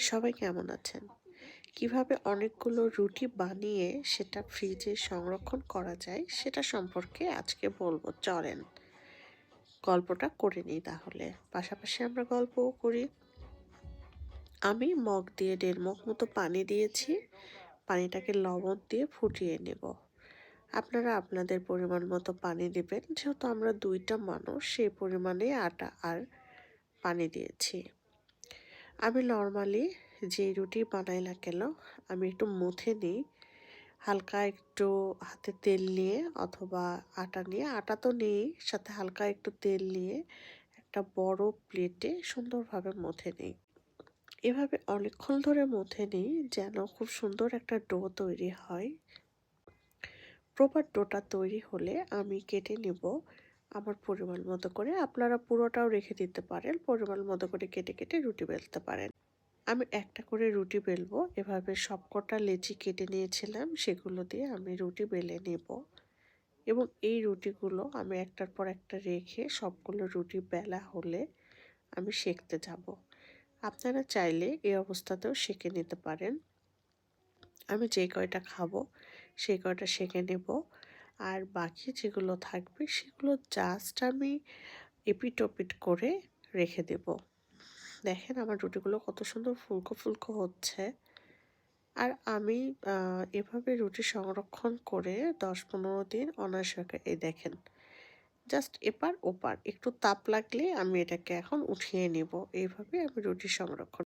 সবাই কেমন আছেন? কিভাবে অনেকগুলো রুটি বানিয়ে সেটা ফ্রিজে সংরক্ষণ করা যায় সেটা সম্পর্কে আজকে বলবো। চলেন গল্পটা করে নিই তাহলে। পাশাপাশি আমরা গল্পও করি। আমি মগ দিয়ে 1.5 মগ মতো পানি দিয়েছি। পানিটাকে লবণ দিয়ে ফুটিয়ে নেব। আপনারা আপনাদের পরিমাণ মতো পানি দিবেন। যেহেতু আমরা 2 টা মানুষ সেই পরিমাণে আটা আর পানি দিয়েছি। আমি নরমালি যে রুটি বানাই না কেন আমি একটু মুথে নিই। হালকা একটু হাতে তেল নিয়ে অথবা আটা নিয়ে, আটা তো নেই, সাথে হালকা একটু তেল নিয়ে একটা বড় প্লেটে সুন্দরভাবে মুথে নিই। এভাবে অনেকক্ষণ ধরে মুথে নিই যেন খুব সুন্দর একটা ডো তৈরি হয়। প্রপার ডোটা তৈরি হলে আমি কেটে নেব আমার পরিমাণ মতো করে। আপনারা পুরোটাও রেখে দিতে পারেন, পরিমাণ মতো করে কেটে কেটে রুটি বেলতে পারেন। আমি একটা করে রুটি বেলবো। এভাবে সবকটা লেচি কেটে নিয়েছিলাম, সেগুলো দিয়ে আমি রুটি বেলে নেব এবং এই রুটিগুলো আমি একটার পর একটা রেখে সবগুলো রুটি বেলা হলে আমি সেঁকতে যাব। আপনারা চাইলে এই অবস্থাতেও সেঁকে নিতে পারেন। আমি যে কয়টা খাবো সেই কয়টা সেঁকে নেব, আর বাকি যেগুলো থাকবে সেগুলো জাস্ট আমি এপিট ওপিট করে রেখে দেব। দেখেন আমার রুটিগুলো কত সুন্দর ফুলকো ফুলকো হচ্ছে। আর আমি এভাবে রুটি সংরক্ষণ করে 10-15 দিন অনায়াসে, এই দেখেন জাস্ট এপার ওপার একটু তাপ লাগলে আমি এটাকে এখন উঠিয়ে নেব। এইভাবে আমি রুটি সংরক্ষণ